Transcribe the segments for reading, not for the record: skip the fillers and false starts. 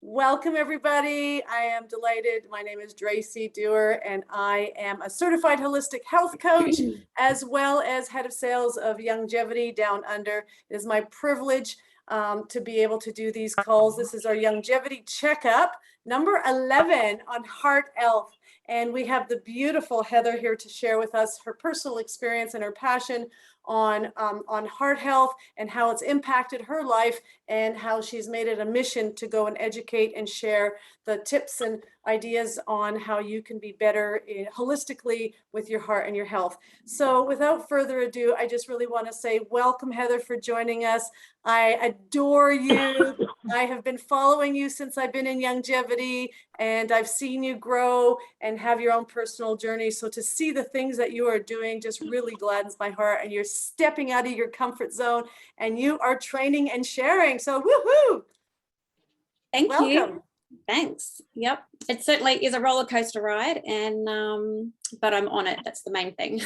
Welcome, everybody. I am delighted. My name is Dracy Dewar, and I am a certified holistic health coach, as well as head of sales of Longevity Down Under. It is my privilege to be able to do these calls. This is our Longevity Checkup, number 11 on heart health. And we have the beautiful Heather here to share with us her personal experience and her passion on heart health and how it's impacted her life and how she's made it a mission to go and educate and share the tips and ideas on how you can be better holistically with your heart and your health. So without further ado, I just really want to say welcome, Heather, for joining us. I adore you. I have been following you since I've been in Longevity, and I've seen you grow and have your own personal journey. So to see the things that you are doing just really gladdens my heart, and you're stepping out of your comfort zone and you are training and sharing. So woohoo! Thank Welcome. you. Thanks. Yep. It certainly is a roller coaster ride, and but I'm on it. That's the main thing.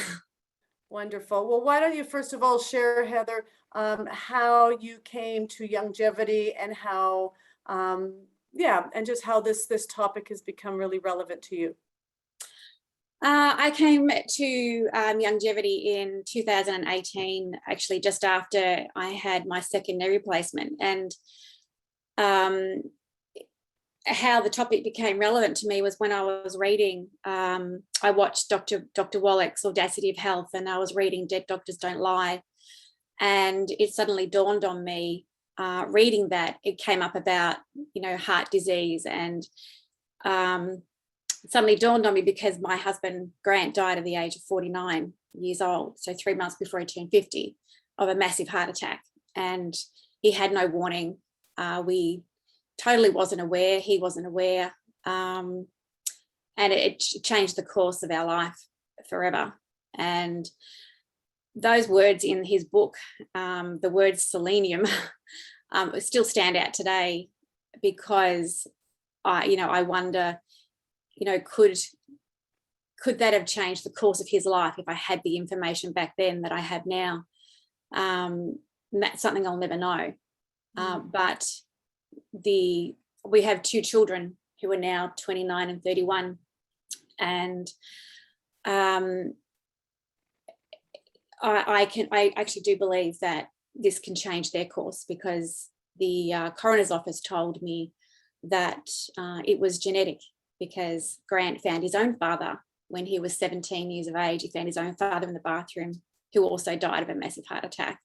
Wonderful. Well, why don't you first of all share, Heather, how you came to Longevity and how, and just how this topic has become really relevant to you. I came to Longevity in 2018, actually just after I had my second knee replacement, and how the topic became relevant to me was when I was reading. I watched Dr. Wallach's Audacity of Health, and I was reading Dead Doctors Don't Lie, and it suddenly dawned on me, reading that, it came up about heart disease, and suddenly dawned on me because my husband Grant died at the age of 49 years old, so 3 months before he turned 50, of a massive heart attack, and he had no warning. We totally wasn't aware, he wasn't aware, and it changed the course of our life forever. And those words in his book, the word selenium, still stand out today, because I wonder, could that have changed the course of his life if I had the information back then that I have now? That's something I'll never know. But we have 2 children who are now 29 and 31, and I actually do believe that this can change their course, because the coroner's office told me that it was genetic, because Grant found his own father when he was 17 years of age. He found his own father in the bathroom, who also died of a massive heart attack.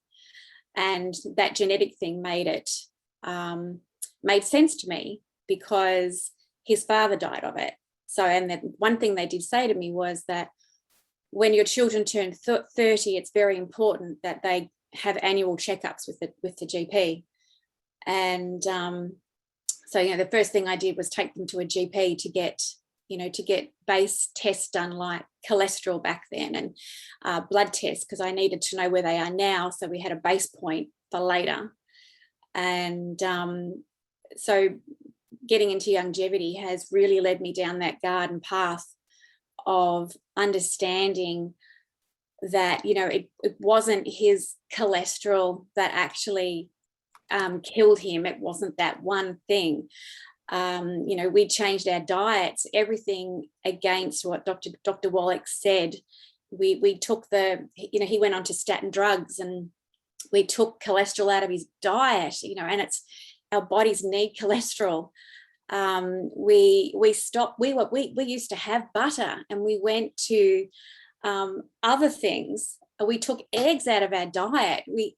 And that genetic thing made sense to me, because his father died of it. So, and the one thing they did say to me was that when your children turn 30, it's very important that they have annual checkups with the GP. And so, the first thing I did was take them to a GP to get base tests done, like cholesterol back then, and blood tests, because I needed to know where they are now. So we had a base point for later. And so getting into Longevity has really led me down that garden path of understanding that, it wasn't his cholesterol that actually killed him. It wasn't that one thing. We changed our diets, everything against what Dr. Wallach said. We took he went on to statin drugs, and we took cholesterol out of his diet, and it's, our bodies need cholesterol. We stopped, we used to have butter, and we went to other things. We took eggs out of our diet. We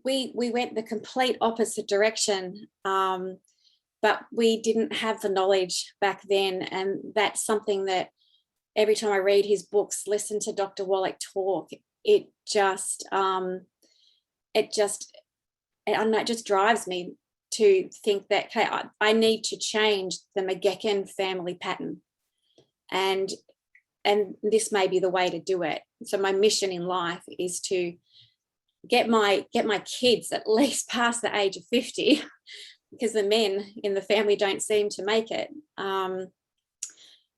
went the complete opposite direction, but we didn't have the knowledge back then. And that's something that every time I read his books, listen to Dr. Wallach talk, it just drives me to think that, okay, I need to change the McGecken family pattern, and this may be the way to do it. So my mission in life is to get my kids at least past the age of 50, because the men in the family don't seem to make it.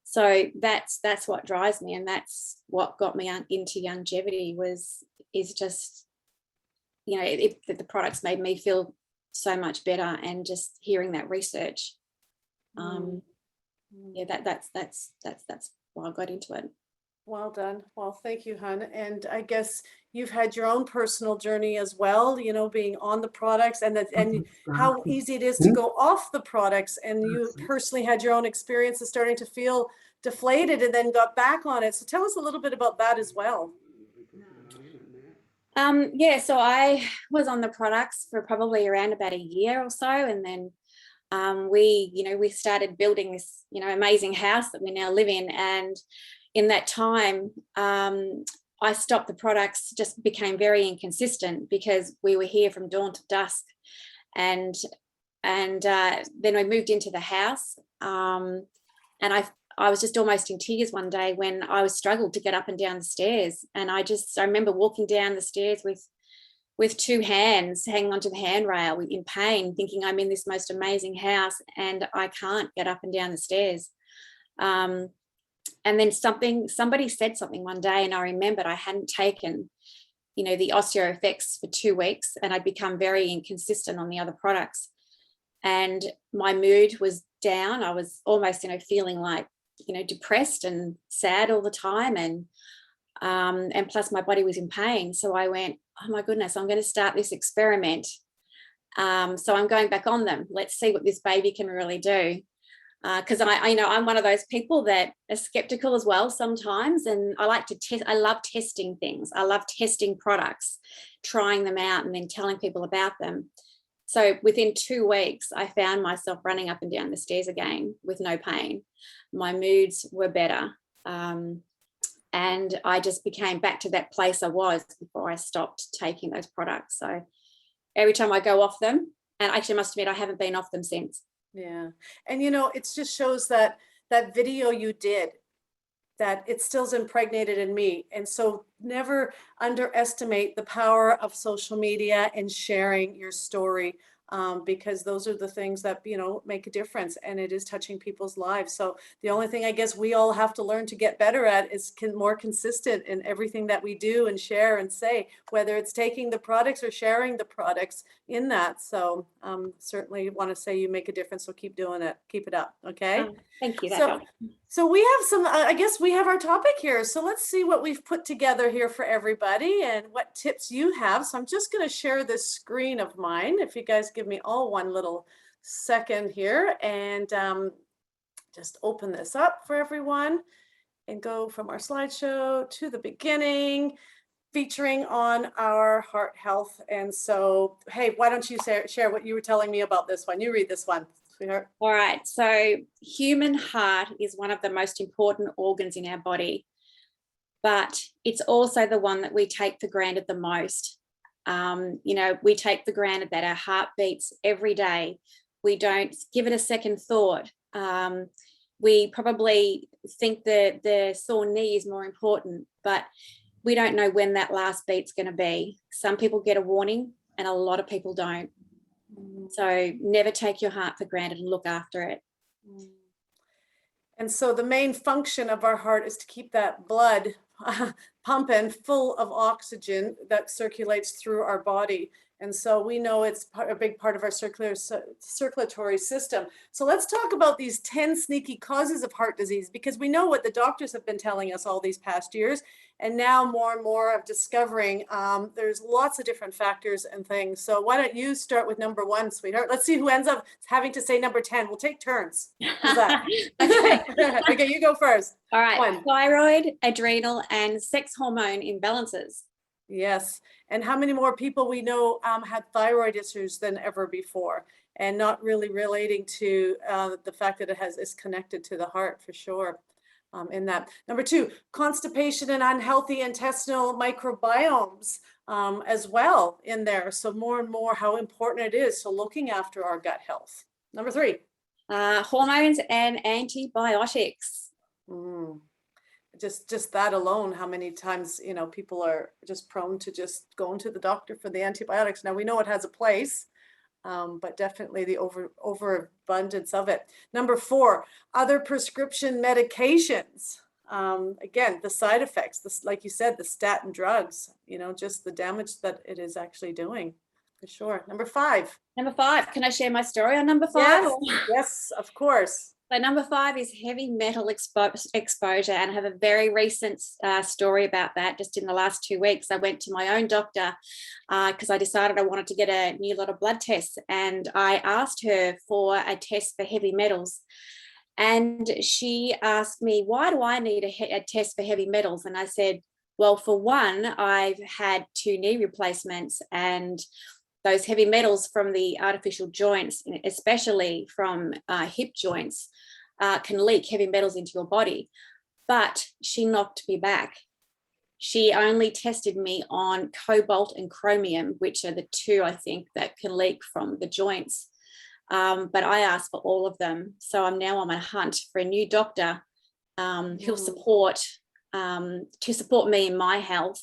So that's what drives me, and that's what got me into Longevity, is just, the products made me feel so much better, and just hearing that research Yeah, that's why I got into it. Well done. Well, thank you, hun. And I guess you've had your own personal journey as well, you know, being on the products and how easy it is to go off the products. And you personally had your own experiences starting to feel deflated and then got back on it. So tell us a little bit about that as well. Yeah, so I was on the products for probably around about a year or so, and then we started building this, amazing house that we now live in. And in that time, I stopped the products, just became very inconsistent because we were here from dawn to dusk. And then we moved into the house, and I was just almost in tears one day when I struggled to get up and down the stairs. And I remember walking down the stairs with two hands hanging onto the handrail in pain, thinking I'm in this most amazing house and I can't get up and down the stairs. And then somebody said something one day, and I remembered I hadn't taken, the Osteo Effects for 2 weeks, and I'd become very inconsistent on the other products. And my mood was down. I was almost, feeling like, depressed and sad all the time. And plus my body was in pain. So I went, oh my goodness, I'm going to start this experiment. So I'm going back on them. Let's see what this baby can really do. Because I'm one of those people that are skeptical as well sometimes. And I like to test. I love testing things. I love testing products, trying them out and then telling people about them. So within 2 weeks, I found myself running up and down the stairs again with no pain. My moods were better. And I just became back to that place I was before I stopped taking those products. So every time I go off them, and actually I must admit, I haven't been off them since. Yeah. And, it just shows that video you did, that it still's impregnated in me. And so never underestimate the power of social media and sharing your story, because those are the things that, make a difference, and it is touching people's lives. So the only thing I guess we all have to learn to get better at is more consistent in everything that we do and share and say, whether it's taking the products or sharing the products in that. So certainly want to say you make a difference. So keep doing it. Keep it up. Okay. Thank you. So we have some, I guess we have our topic here. So let's see what we've put together here for everybody and what tips you have. So I'm just going to share this screen of mine. If you guys give me all one little second here, and just open this up for everyone and go from our slideshow to the beginning, featuring on our heart health. And so, hey, why don't you share what you were telling me about this one? You read this one, sweetheart. All right. So human heart is one of the most important organs in our body, but it's also the one that we take for granted the most. We take for granted that our heart beats every day. We don't give it a second thought. We probably think that the sore knee is more important, but we don't know when that last beat's going to be. Some people get a warning and a lot of people don't. So never take your heart for granted and look after it. And so the main function of our heart is to keep that blood pumping full of oxygen that circulates through our body. And so we know it's a big part of our circulatory system. So let's talk about these 10 sneaky causes of heart disease, because we know what the doctors have been telling us all these past years. And now more and more of discovering there's lots of different factors and things. So why don't you start with number 1, sweetheart? Let's see who ends up having to say number 10. We'll take turns. How's that? Okay. Okay, you go first. All right. 1. Thyroid, adrenal, and sex hormone imbalances. Yes. And how many more people we know had thyroid issues than ever before, and not really relating to the fact that is connected to the heart for sure. In that. Number 2, constipation and unhealthy intestinal microbiomes as well in there. So more and more how important it is. So looking after our gut health. Number 3. Hormones and antibiotics. Just that alone, how many times, people are just prone to just going to the doctor for the antibiotics. Now we know it has a place, but definitely the overabundance of it. Number 4, other prescription medications. Again, the side effects, like you said, the statin drugs, just the damage that it is actually doing. For sure. Number 5. Number 5, can I share my story on number 5? Yes, yes, of course. So number 5 is heavy metal exposure, and I have a very recent story about that. Just in the last 2 weeks, I went to my own doctor because I decided I wanted to get a new lot of blood tests, and I asked her for a test for heavy metals. And she asked me, why do I need a test for heavy metals? And I said, well, for one, I've had 2 knee replacements, and those heavy metals from the artificial joints, especially from hip joints, can leak heavy metals into your body. But she knocked me back. She only tested me on cobalt and chromium, which are the 2, I think, that can leak from the joints. But I asked for all of them. So I'm now on a hunt for a new doctor who'll support me in my health.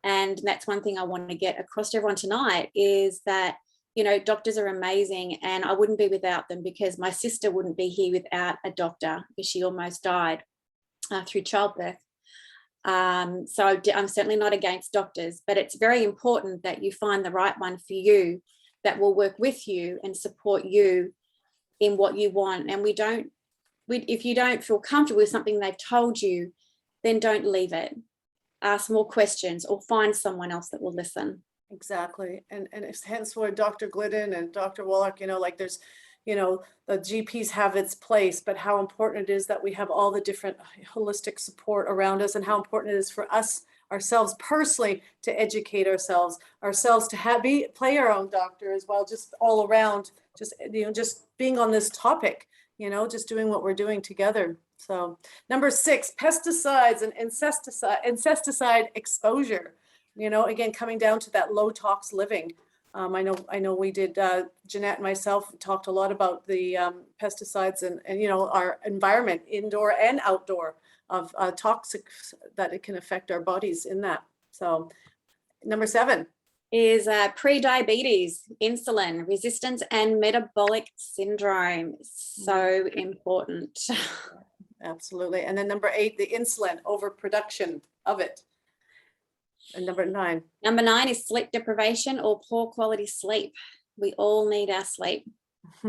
And that's one thing I want to get across to everyone tonight, is that, you know, doctors are amazing, and I wouldn't be without them, because my sister wouldn't be here without a doctor, because she almost died through childbirth. So I'm certainly not against doctors, but it's very important that you find the right one for you, that will work with you and support you in what you want. And if you don't feel comfortable with something they've told you, then don't leave it. Ask more questions, or find someone else that will listen. Exactly. And it's hence where Dr. Glidden and Dr. Wallach, you know, like there's, you know, the GPs have its place, but how important it is that we have all the different holistic support around us, and how important it is for us ourselves personally to educate ourselves to play our own doctor as well, just all around, just, you know, just being on this topic, you know, just doing what we're doing together. So number 6, pesticides and insecticide exposure. You know, again, coming down to that low tox living. I know we did, Jeanette and myself talked a lot about the pesticides and, you know, our environment, indoor and outdoor, of toxics that it can affect our bodies in that. So number 7 is pre-diabetes, insulin resistance, and metabolic syndrome. So important. Absolutely. And then number 8, the insulin overproduction of it. And number 9. Number 9 is sleep deprivation, or poor quality sleep. We all need our sleep,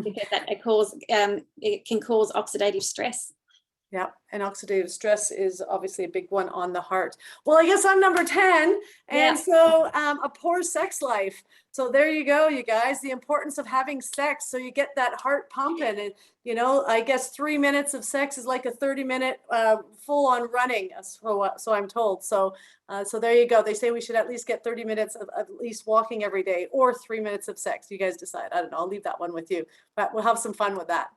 because it can cause oxidative stress. Yeah, and oxidative stress is obviously a big one on the heart. Well, I guess I'm number 10. And so a poor sex life. So there you go, you guys, the importance of having sex. So you get that heart pumping, and, you know, I guess 3 minutes of sex is like a 30-minute full on running. So I'm told. So there you go. They say we should at least get 30 minutes of at least walking every day, or 3 minutes of sex. You guys decide. I don't know. I'll leave that one with you, but we'll have some fun with that.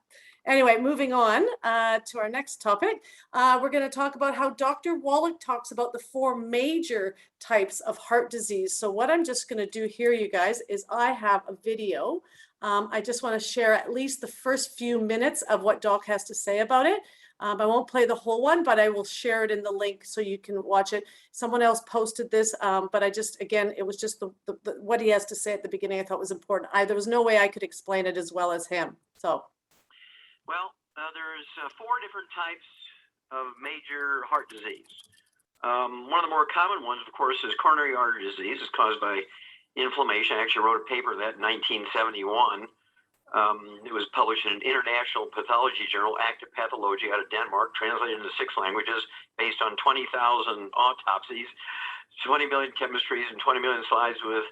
Anyway, moving on to our next topic, we're going to talk about how Dr. Wallach talks about the 4 major types of heart disease. So what I'm just going to do here, you guys, is I have a video. I just want to share at least the first few minutes of what Doc has to say about it. I won't play the whole one, but I will share it in the link so you can watch it. Someone else posted this, but I just, again, it was just the what he has to say at the beginning I thought was important. There was no way I could explain it as well as him. So. Well, there's 4 different types of major heart disease. One of the more common ones, of course, is coronary artery disease. It's caused by inflammation. I actually wrote a paper that in 1971. It was published in an international pathology journal, Active Pathology, out of Denmark, translated into 6 languages, based on 20,000 autopsies, 20 million chemistries, and 20 million slides with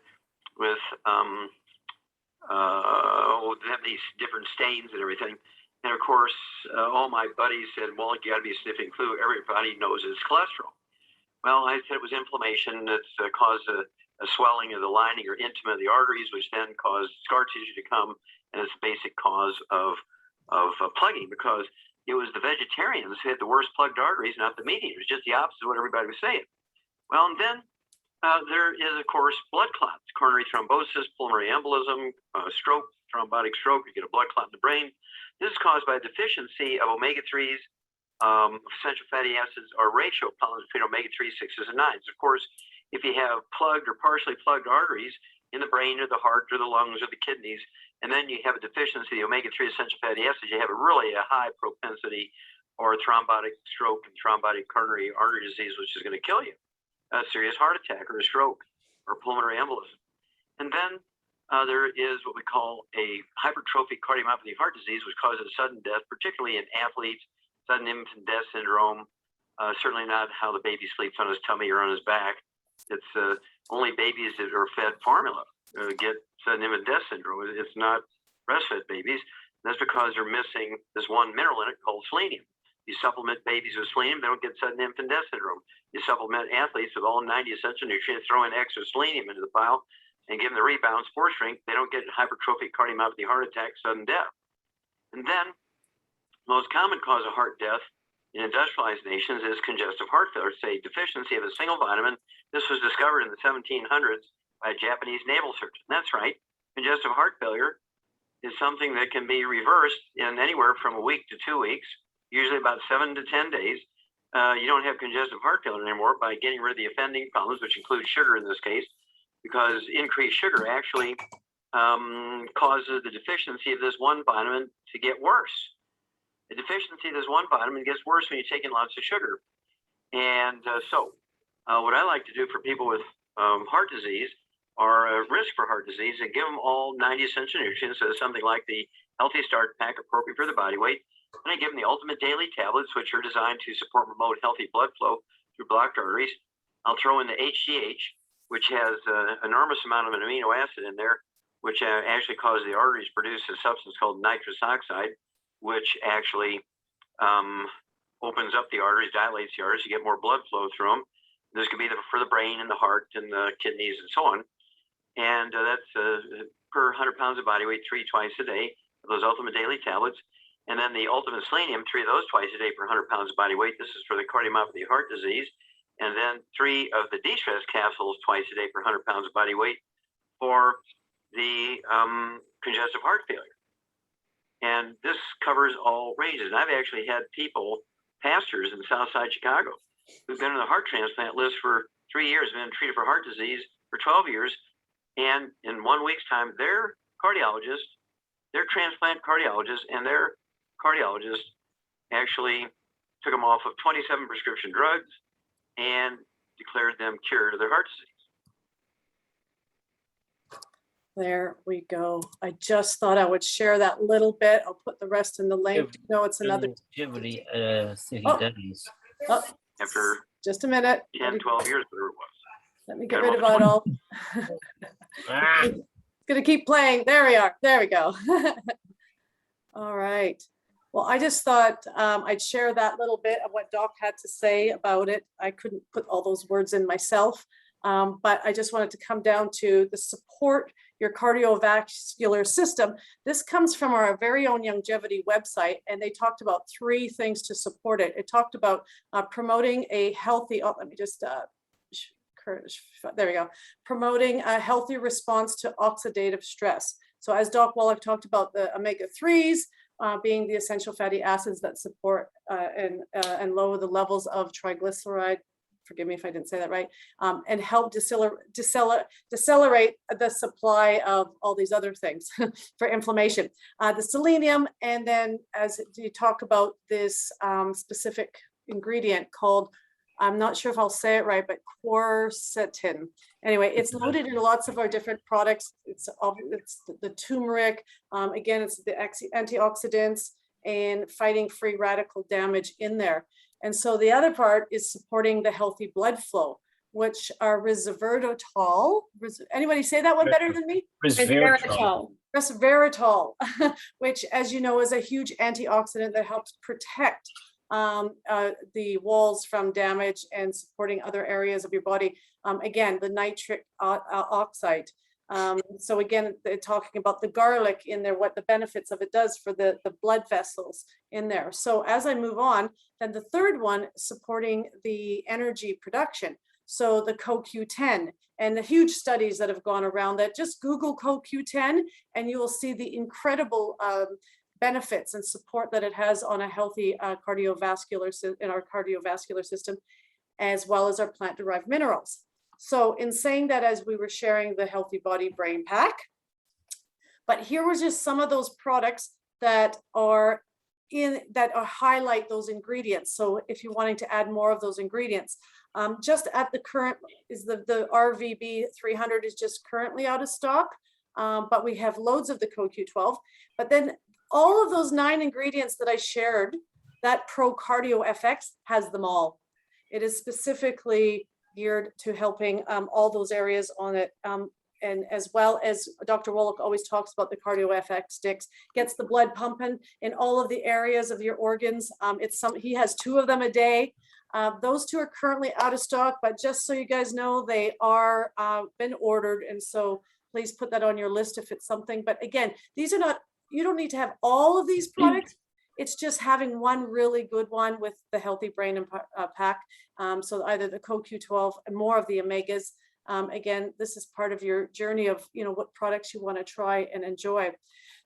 these different stains and everything. And of course, all my buddies said, well, you got to be sniffing flu. Everybody knows it's cholesterol. Well, I said it was inflammation that's caused a swelling of the lining or intima of the arteries, which then caused scar tissue to come, and it's a basic cause of plugging, because it was the vegetarians who had the worst plugged arteries, not the meat eaters, just the opposite of what everybody was saying. Well, and then there is, of course, blood clots, coronary thrombosis, pulmonary embolism, stroke, thrombotic stroke. You get a blood clot in the brain. This is caused by a deficiency of omega-3s, essential fatty acids, or ratio polymers between omega-3s, 6s, and 9s. Of course, if you have plugged or partially plugged arteries in the brain or the heart or the lungs or the kidneys, and then you have a deficiency of omega-3 essential fatty acids, you have a high propensity or thrombotic stroke and thrombotic coronary artery disease, which is going to kill you. A serious heart attack or a stroke or pulmonary embolism. And then there is what we call a hypertrophic cardiomyopathy heart disease, which causes sudden death, particularly in athletes, sudden infant death syndrome. Certainly not how the baby sleeps on his tummy or on his back. It's only babies that are fed formula get sudden infant death syndrome. It's not breastfed babies. That's because they're missing this one mineral in it called selenium. You supplement babies with selenium, they don't get sudden infant death syndrome. You supplement athletes with all 90 essential nutrients, throw in extra selenium into the pile, and give them the rebound spore strength, they don't get hypertrophic cardiomyopathy heart attack, sudden death. And then, most common cause of heart death in industrialized nations is congestive heart failure. It's a deficiency of a single vitamin. This was discovered in the 1700s by a Japanese naval surgeon. That's right. Congestive heart failure is something that can be reversed in anywhere from a week to 2 weeks, usually about 7 to 10 days. You don't have congestive heart failure anymore by getting rid of the offending problems, which include sugar in this case, because increased sugar actually causes the deficiency of this one vitamin to get worse. The deficiency of this one vitamin gets worse when you take in lots of sugar. And so what I like to do for people with heart disease or a risk for heart disease and give them all 90 essential nutrients, so something like the Healthy Start Pack appropriate for the body weight. And I give them the Ultimate Daily Tablets, which are designed to support and promote healthy blood flow through blocked arteries. I'll throw in the HGH, which has an enormous amount of an amino acid in there, which actually causes the arteries to produce a substance called nitrous oxide, which actually opens up the arteries, dilates the arteries, you get more blood flow through them. This could be for the brain and the heart and the kidneys and so on. And that's per 100 pounds of body weight, 3 twice a day, those Ultimate Daily Tablets. And then the Ultimate Selenium, 3 of those twice a day per 100 pounds of body weight. This is for the cardiomyopathy heart disease. And then 3 of the de-stress capsules twice a day per 100 pounds of body weight for the congestive heart failure. And this covers all ranges. And I've actually had people, pastors in Southside Chicago, who've been on the heart transplant list for 3 years, been treated for heart disease for 12 years. And in 1 week's time, their cardiologist, their transplant cardiologist, and their cardiologist actually took them off of 27 prescription drugs and declared them cured of their heart disease. There we go. I just thought I would share that little bit. I'll put the rest in the link. No, it's another. Longevity, Oh, After just a minute. 10, 12 years, whatever it was. Let me get rid of it all. It's going to keep playing. There we are. There we go. All right. Well, I just thought I'd share that little bit of what Doc had to say about it. I couldn't put all those words in myself, but I just wanted to come down to the support your cardiovascular system. This comes from our very own Longevity website, and they talked about 3 things to support it. It talked about promoting a healthy, let me just, there we go, promoting a healthy response to oxidative stress. So as Doc Wallach talked about, the omega-3s being the essential fatty acids that support and lower the levels of triglyceride, forgive me if I didn't say that right, and help decelerate the supply of all these other things for inflammation. The selenium, and then as you talk about this specific ingredient called, I'm not sure if I'll say it right, but quercetin. Anyway, it's loaded in lots of our different products. It's the turmeric. Again, it's the antioxidants and fighting free radical damage in there. And so the other part is supporting the healthy blood flow, which are resveratrol. Anybody say that one better than me? Resveratrol. Resveratrol, which, as you know, is a huge antioxidant that helps protect the walls from damage and supporting other areas of your body. Again, the nitric oxide. So again, they're talking about the garlic in there, what the benefits of it does for the blood vessels in there. So as I move on, then the third one, supporting the energy production. So the CoQ10 and the huge studies that have gone around that, just Google CoQ10 and you will see the incredible benefits and support that it has on a healthy cardiovascular system, as well as our plant-derived minerals. So in saying that, as we were sharing the Healthy Body Brain Pack, but here was just some of those products that are highlight those ingredients. So if you're wanting to add more of those ingredients, just at the current is the RVB 300 is just currently out of stock. but we have loads of the CoQ12. But then all of those 9 ingredients that I shared, that Pro Cardio FX has them all. It is specifically geared to helping all those areas on it. And as well as Dr. Wallach always talks about, the Cardio FX sticks, gets the blood pumping in all of the areas of your organs. He has 2 of them a day. Those 2 are currently out of stock, but just so you guys know, they are been ordered. And so please put that on your list if it's something. But again, these are not, you don't need to have all of these products. It's just having one really good one with the Healthy Brain and Pack. So either the CoQ12 and more of the omegas. Again, this is part of your journey of, what products you want to try and enjoy.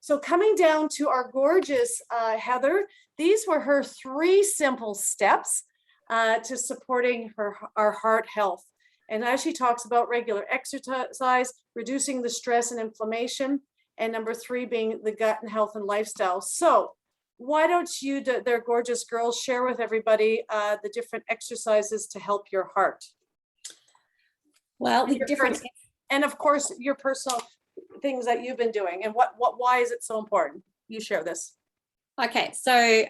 So coming down to our gorgeous Heather, these were her 3 simple steps to supporting our heart health. And as she talks about, regular exercise, reducing the stress and inflammation, and number 3 being the gut and health and lifestyle. So why don't you, they're gorgeous girls, share with everybody the different exercises to help your heart? Well, the different, and of course, your personal things that you've been doing, and why is it so important? You share this. Okay, so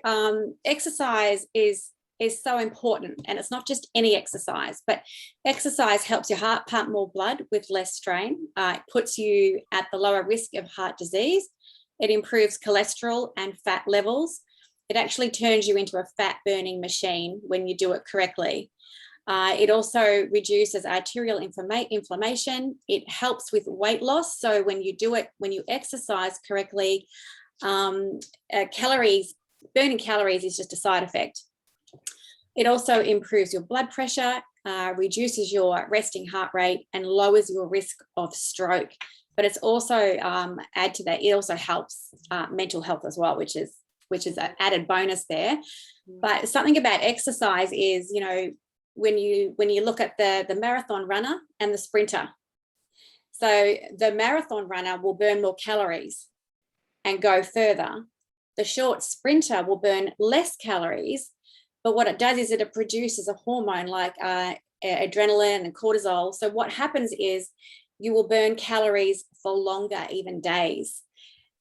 exercise is so important, and it's not just any exercise, but exercise helps your heart pump more blood with less strain. It puts you at the lower risk of heart disease. It improves cholesterol and fat levels. It actually turns you into a fat burning machine when you do it correctly. It also reduces arterial inflammation. It helps with weight loss. So when you do it, when you exercise correctly, burning calories is just a side effect. It also improves your blood pressure, reduces your resting heart rate, and lowers your risk of stroke. But it's also, add to that, it also helps mental health as well, which is an added bonus there. But something about exercise is, when you look at the marathon runner and the sprinter. So the marathon runner will burn more calories and go further. The short sprinter will burn less calories, but what it does is it produces a hormone like adrenaline and cortisol. So what happens is you will burn calories for longer, even days.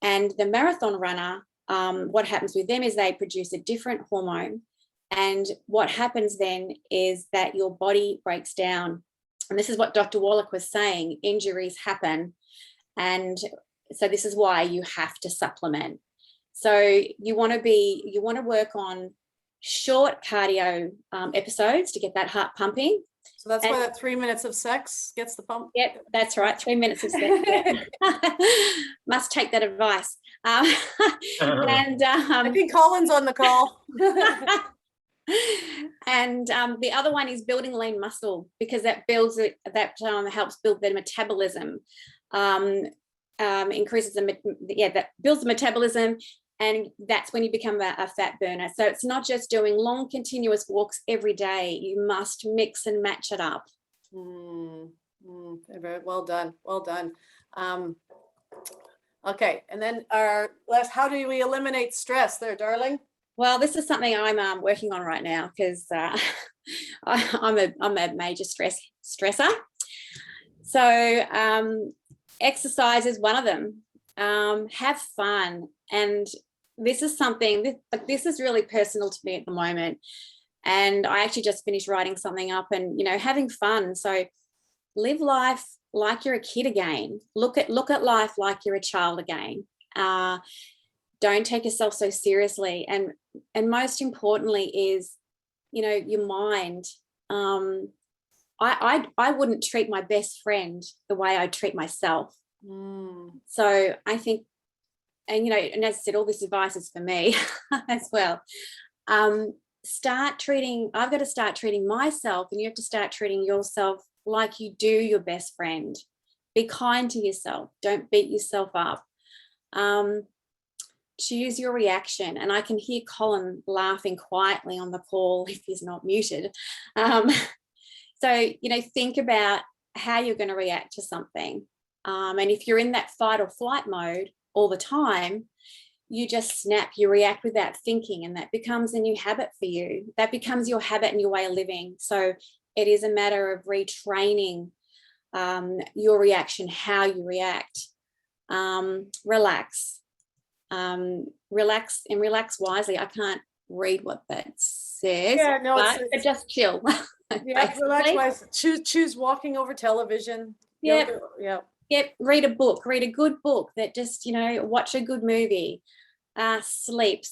And the marathon runner, what happens with them is they produce a different hormone. And what happens then is that your body breaks down. And this is what Dr. Wallach was saying, injuries happen. And so this is why you have to supplement. So you want to work on short cardio episodes to get that heart pumping. So that's why that 3 minutes of sex gets the pump. Yep, that's right. 3 minutes of sex. Must take that advice. I think Colin's on the call. And the other one is building lean muscle, because that helps build the metabolism, increases that builds the metabolism, and that's when you become a fat burner. So it's not just doing long continuous walks every day. You must mix and match it up. Very well done. Well done. Okay, and then how do we eliminate stress there, darling? Well, this is something I'm working on right now, because I'm a major stressor. So exercise is one of them. Have fun. And this is something, this is really personal to me at the moment. And I actually just finished writing something up, and, having fun. So live life like you're a kid again. Look at life like you're a child again. Don't take yourself so seriously. And most importantly is, your mind. I wouldn't treat my best friend the way I treat myself. So I think, and as I said, all this advice is for me as well. I've got to start treating myself, and you have to start treating yourself like you do your best friend. Be kind to yourself. Don't beat yourself up. Choose your reaction. And I can hear Colin laughing quietly on the call if he's not muted. So, think about how you're going to react to something. And if you're in that fight or flight mode all the time, you just snap, you react without thinking, and that becomes a new habit for you. That becomes your habit and your way of living. So it is a matter of retraining your reaction, how you react. Relax. Relax and relax wisely. I can't read what that says, Yeah, no, but just chill. yeah, relax basically. wise. Choose walking over television. Yep. Yoga, yeah. Yep. Read a book. Read a good book. That just, watch a good movie. Sleep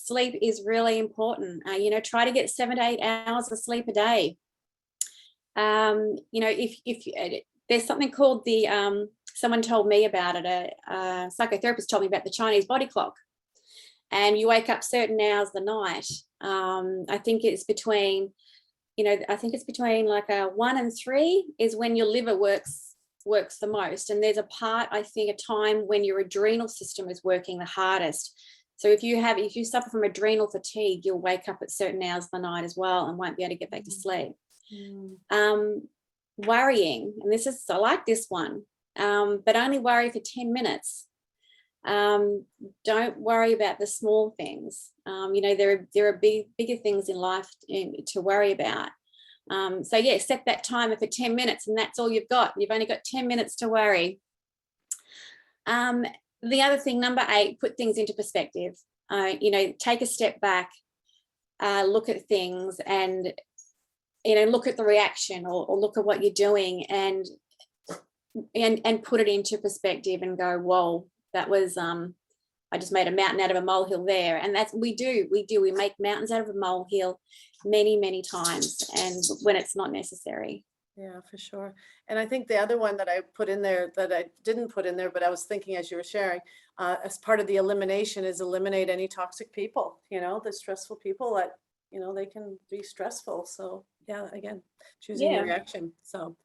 is really important. Try to get 7 to 8 hours of sleep a day. If there's something called someone told me about it, a psychotherapist told me about the Chinese body clock, and you wake up certain hours of the night. I think it's between like 1 and 3 is when your liver works the most, and there's a time when your adrenal system is working the hardest. So if you suffer from adrenal fatigue, you'll wake up at certain hours of the night as well and won't be able to get back to sleep. Worrying, and I like this one, but only worry for 10 minutes. Don't worry about the small things. There are bigger things in life to worry about. Set that timer for 10 minutes, and that's all you've got. You've only got 10 minutes to worry. The other thing, number 8, put things into perspective. Take a step back, look at things, and look at the reaction, or look at what you're doing, and put it into perspective and go, whoa, that was I just made a mountain out of a molehill there. And that's we make mountains out of a molehill many times, and when it's not necessary. Yeah, for sure. And I think the other one that I put in there that I didn't put in there, but I was thinking as you were sharing, as part of the elimination, is eliminate any toxic people, the stressful people that, they can be stressful. So yeah, again, choosing your reaction. So,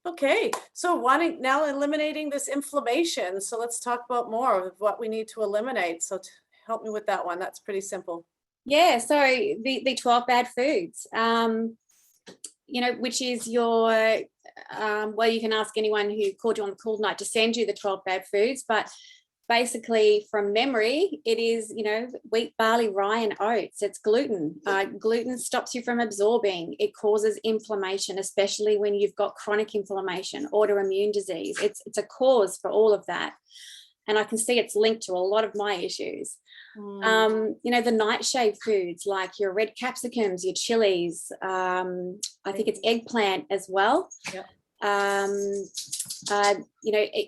okay. So now eliminating this inflammation. So let's talk about more of what we need to eliminate. So help me with that one. That's pretty simple. Yeah. So the 12 bad foods, which is your, you can ask anyone who called you on the call tonight to send you the 12 bad foods, but basically from memory, it is, wheat, barley, rye, and oats. It's gluten. Gluten stops you from absorbing. It causes inflammation, especially when you've got chronic inflammation, autoimmune disease. It's a cause for all of that. And I can see it's linked to a lot of my issues. The nightshade foods like your red capsicums, your chilies, I think it's eggplant as well. Yep.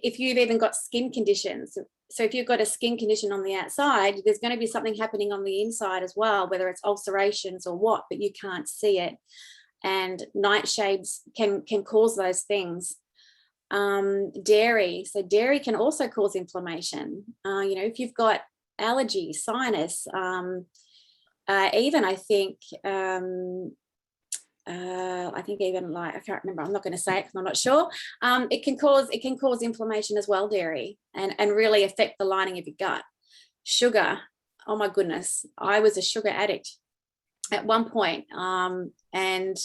If you've even got skin conditions, so if you've got a skin condition on the outside, there's going to be something happening on the inside as well, whether it's ulcerations or what, but you can't see it. And nightshades can cause those things. Dairy. So dairy can also cause inflammation. If you've got allergy, sinus, even I think even like, I can't remember, I'm not going to say it because I'm not sure. It can cause inflammation as well, dairy, and really affect the lining of your gut. Sugar, oh my goodness, I was a sugar addict at one point, and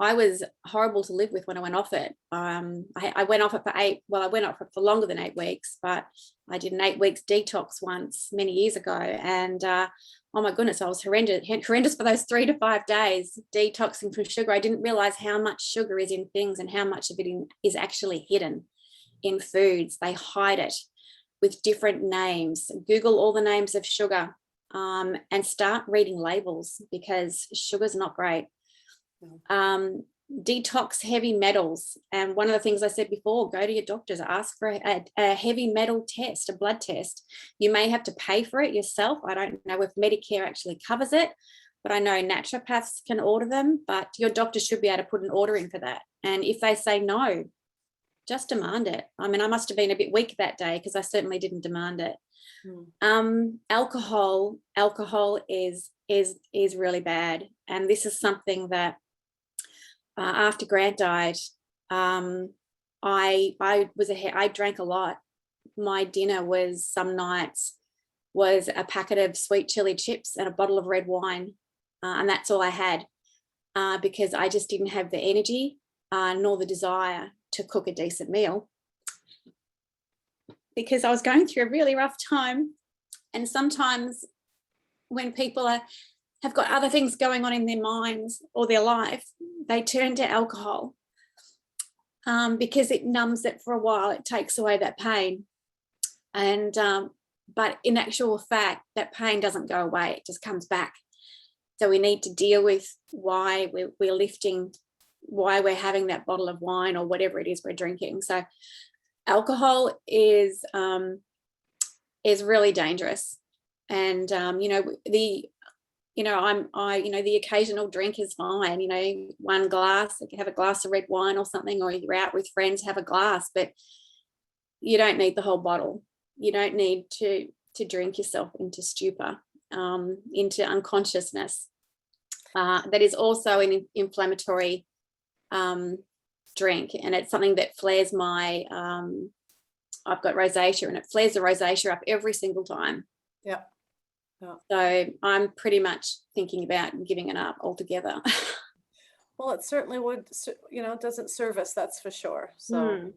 I was horrible to live with when I went off it. I went off it I went off it for longer than 8 weeks, but I did an 8 weeks detox once many years ago, and oh my goodness, I was horrendous for those 3 to 5 days detoxing from sugar. I didn't realize how much sugar is in things and how much of it is actually hidden in foods. They hide it with different names. Google all the names of sugar, and start reading labels, because sugar's not great. Detox heavy metals. And one of the things I said before, go to your doctors, ask for a heavy metal test, a blood test. You may have to pay for it yourself. I don't know if Medicare actually covers it, but I know naturopaths can order them, but your doctor should be able to put an order in for that. And if they say no, just demand it. I mean, I must have been a bit weak that day because I certainly didn't demand it. Alcohol is really bad. And this is something that after Grant died, I drank a lot. My dinner was some nights was a packet of sweet chili chips and a bottle of red wine, and that's all I had, because I just didn't have the energy nor the desire to cook a decent meal, because I was going through a really rough time. And sometimes when people have got other things going on in their minds or their life, they turn to alcohol, because it numbs it for a while. It takes away that pain. And but in actual fact, that pain doesn't go away, it just comes back. So we need to deal with why we're lifting, why we're having that bottle of wine or whatever it is we're drinking. So alcohol is really dangerous. And the occasional drink is fine, one glass, you can have a glass of red wine or something, or you're out with friends, have a glass, but you don't need the whole bottle. You don't need to drink yourself into stupor, into unconsciousness. That is also an inflammatory drink, and it's something that flares my I've got rosacea, and it flares the rosacea up every single time. Yeah. So I'm pretty much thinking about giving it up altogether. Well, it certainly would, doesn't serve us, that's for sure. So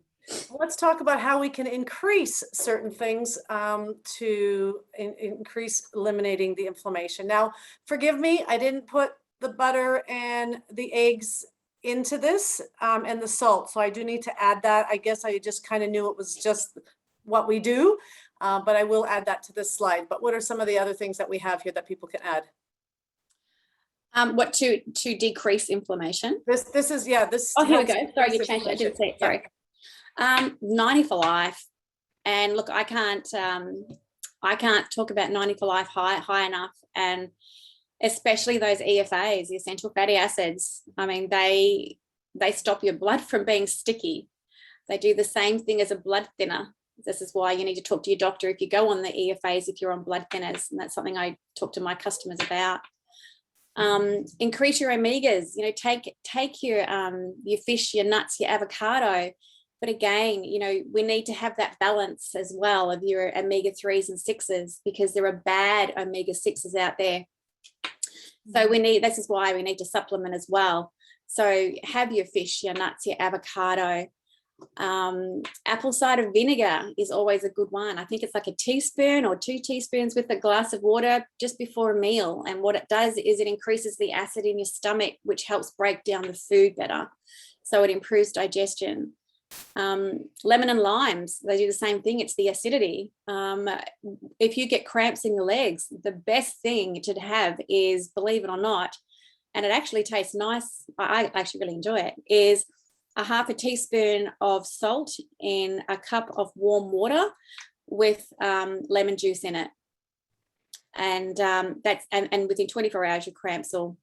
let's talk about how we can increase certain things to increase eliminating the inflammation. Now, forgive me, I didn't put the butter and the eggs into this and the salt, so I do need to add that. I guess I just kind of knew it was just what we do, but I will add that to this slide. But what are some of the other things that we have here that people can add? What to decrease inflammation? This is this. Oh, here we go. Sorry, you changed it. I didn't see it. Sorry. 90 for life, and look, I can't talk about 90 for life high enough, and especially those EFAs, the essential fatty acids. I mean, they stop your blood from being sticky. They do the same thing as a blood thinner. This is why you need to talk to your doctor if you go on the EFAs, if you're on blood thinners, and that's something I talk to my customers about. Increase your omegas, take your fish, your nuts, your avocado. But again, we need to have that balance as well of your omega-3s and 6s, because there are bad omega-6s out there. So this is why we need to supplement as well. So have your fish, your nuts, your avocado. Apple cider vinegar is always a good one. I think it's like a teaspoon or 2 teaspoons with a glass of water just before a meal. And what it does is it increases the acid in your stomach, which helps break down the food better. So it improves digestion. Lemon and limes, they do the same thing. It's the acidity. If you get cramps in your legs, the best thing to have is, believe it or not, and it actually tastes nice, I actually really enjoy it, is a half a teaspoon of salt in a cup of warm water with lemon juice in it. And and within 24 hours, your cramps will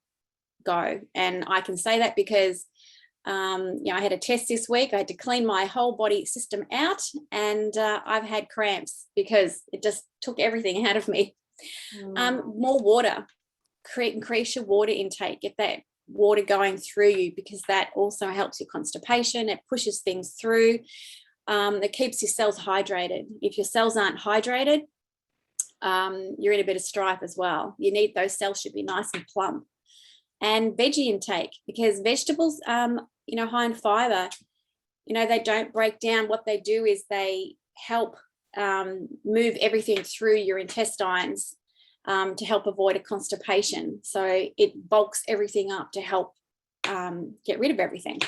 go. And I can say that because I had a test this week. I had to clean my whole body system out, and I've had cramps because it just took everything out of me. More water, increase your water intake, get that water going through you, because that also helps your constipation. It pushes things through. It keeps your cells hydrated. If your cells aren't hydrated, you're in a bit of strife as well. Those cells should be nice and plump. And veggie intake, because vegetables, high in fiber, they don't break down. What they do is they help move everything through your intestines to help avoid a constipation. So it bulks everything up to help get rid of everything.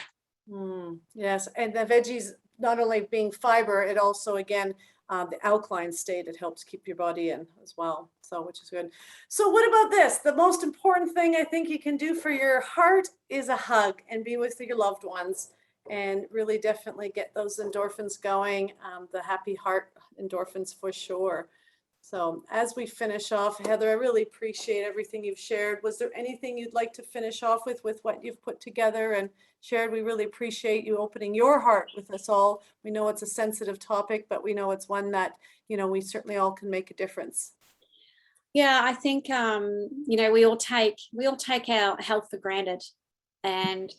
Yes, and the veggies, not only being fiber, it also, again, the alkaline state, it helps keep your body in as well. So, which is good. So what about this? The most important thing I think you can do for your heart is a hug and be with your loved ones, and really definitely get those endorphins going, the happy heart endorphins for sure. So as we finish off, Heather, I really appreciate everything you've shared. Was there anything you'd like to finish off with what you've put together and shared? We really appreciate you opening your heart with us all. We know it's a sensitive topic, but we know it's one that, we certainly all can make a difference. Yeah, I think, we all take our health for granted. And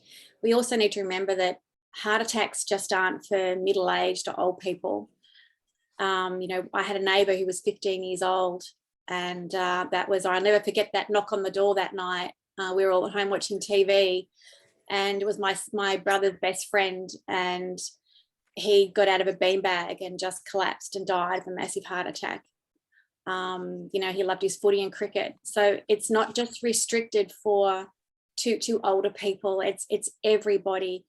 we also need to remember that heart attacks just aren't for middle-aged or old people. I had a neighbor who was 15 years old, and I'll never forget that knock on the door that night. We were all at home watching TV, and it was my brother's best friend, and he got out of a beanbag and just collapsed and died of a massive heart attack. He loved his footy and cricket. So it's not just restricted to older people, it's everybody.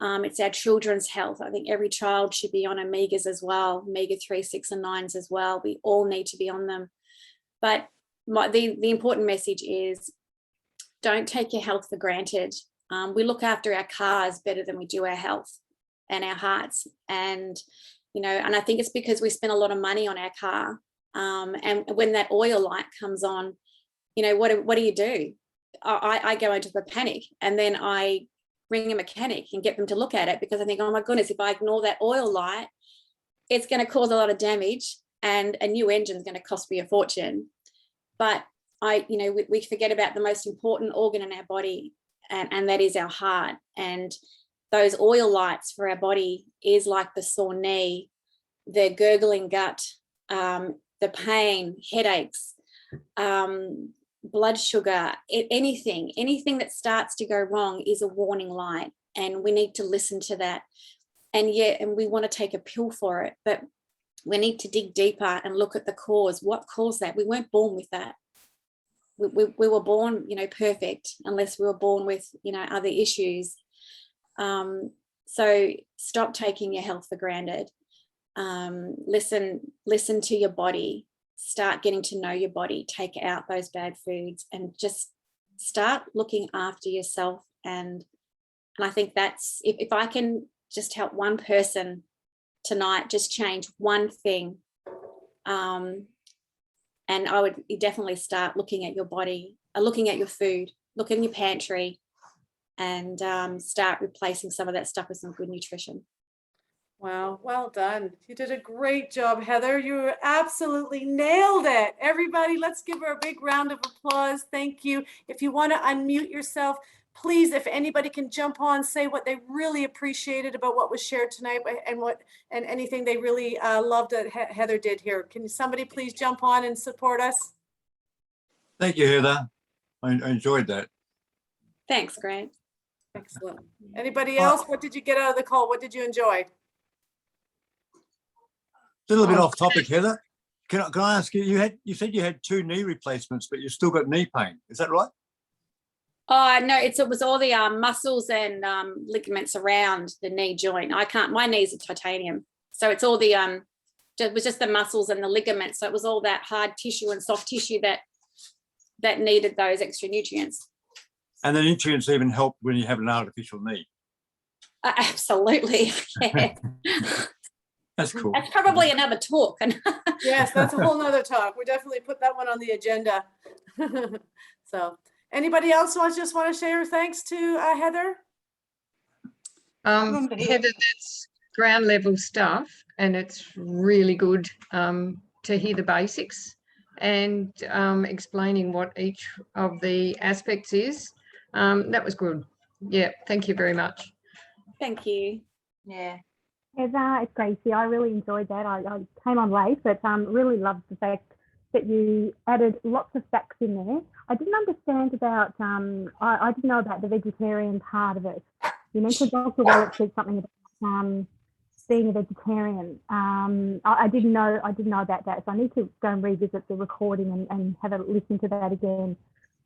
It's our children's health. I think every child should be on omegas as well, omega-3, 6 and 9s as well. We all need to be on them. But the important message is, don't take your health for granted. We look after our cars better than we do our health and our hearts. And, and I think it's because we spend a lot of money on our car. And when that oil light comes on, what do you do? I go into a panic, and then I ring a mechanic and get them to look at it, because I think, oh my goodness, if I ignore that oil light, it's going to cause a lot of damage, and a new engine is going to cost me a fortune. But we forget about the most important organ in our body, and that is our heart. And those oil lights for our body is like the sore knee, the gurgling gut, the pain, headaches, blood sugar, anything that starts to go wrong is a warning light, and we need to listen to that. And we want to take a pill for it, but we need to dig deeper and look at the cause. What caused that? We weren't born with that. We were born, perfect, unless we were born with, other issues. So stop taking your health for granted. Listen to your body. Start getting to know your body. Take out those bad foods and just start looking after yourself. And I think that's, if I can just help one person tonight, just change one thing. And I would definitely start looking at your body, looking at your food, look in your pantry, and start replacing some of that stuff with some good nutrition. Wow, well done. You did a great job, Heather. You absolutely nailed it. Everybody, let's give her a big round of applause. Thank you. If you want to unmute yourself, please, if anybody can jump on, say what they really appreciated about what was shared tonight, and anything they really loved that Heather did here. Can somebody please jump on and support us? Thank you, Heather. I enjoyed that. Thanks, Grant. Excellent. Anybody else? What did you get out of the call? What did you enjoy? A little bit off topic, Heather. Can I ask you? You said you had 2 knee replacements, but you've still got knee pain. Is that right? Oh no, it was all the muscles and ligaments around the knee joint. My knees are titanium, so it's all the it was just the muscles and the ligaments. So it was all that hard tissue and soft tissue that needed those extra nutrients. And the nutrients even help when you have an artificial knee. Absolutely, yeah. That's cool. That's probably another talk. Yes, that's a whole nother talk. We definitely put that one on the agenda. So anybody else just want to share thanks to Heather? Heather, that's ground level stuff, and it's really good to hear the basics and explaining what each of the aspects is. That was good. Yeah, thank you very much. Thank you. Yeah. Heather, it's Gracie. I really enjoyed that. I came on late, but really loved the fact that you added lots of facts in there. I didn't understand about, I didn't know about the vegetarian part of it. You mentioned Dr. Wallach said something about being a vegetarian. I didn't know about that, so I need to go and revisit the recording and have a listen to that again.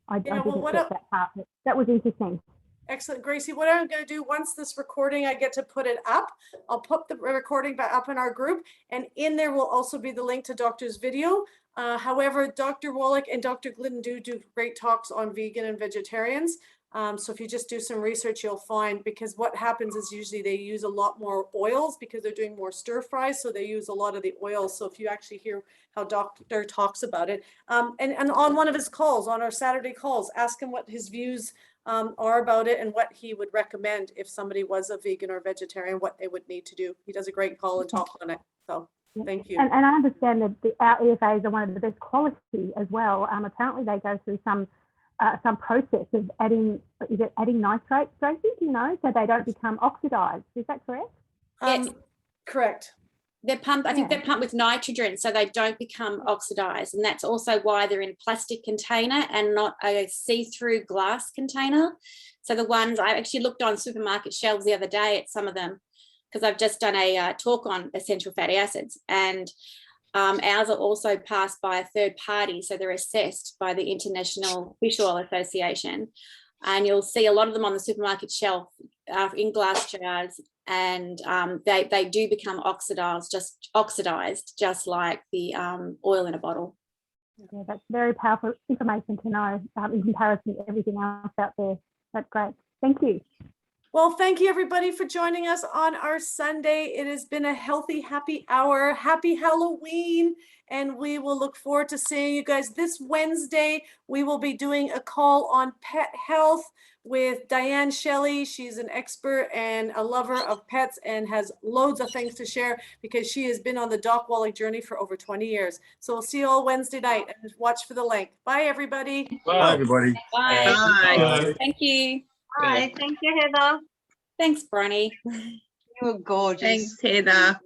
I didn't get that part. That was interesting. Excellent, Gracie. What I'm going to do, once this recording, I get to put it up, I'll put the recording back up in our group, and in there will also be the link to Doctor's video. However, Dr. Wallach and Dr. Glidden do great talks on vegan and vegetarians. So if you just do some research, you'll find, because what happens is usually they use a lot more oils because they're doing more stir fries. So they use a lot of the oils. So if you actually hear how Doctor talks about it, and on one of his calls, on our Saturday calls, ask him what his views are about it and what he would recommend if somebody was a vegan or vegetarian, what they would need to do. He does a great call and talk on it. So thank you. And I understand that our EFAs are one of the best quality as well. Apparently they go through some process of adding nitrates, Tracy, do you know, so they don't become oxidized. Is that correct? Yes. Correct. They're pumped, I think they're pumped with nitrogen so they don't become oxidized. And that's also why they're in a plastic container and not a see-through glass container. So the ones, I actually looked on supermarket shelves the other day at some of them, because I've just done a talk on essential fatty acids, and ours are also passed by a third party. So they're assessed by the International Fish Oil Association. And you'll see a lot of them on the supermarket shelf in glass jars, and they do become oxidized, just like the oil in a bottle. Yeah, that's very powerful information to know in comparison to everything else out there. That's great. Thank you. Well, thank you everybody for joining us on our Sunday. It has been a healthy, happy hour. Happy Halloween. And we will look forward to seeing you guys this Wednesday. We will be doing a call on pet health with Diane Shelley. She's an expert and a lover of pets and has loads of things to share because she has been on the dog walling journey for over 20 years. So we'll see you all Wednesday night and watch for the link. Bye, everybody. Bye, everybody. Bye. Bye. Thank you. Bye. Thank you, Heather. Thanks, Bronnie. You were gorgeous. Thanks, Heather.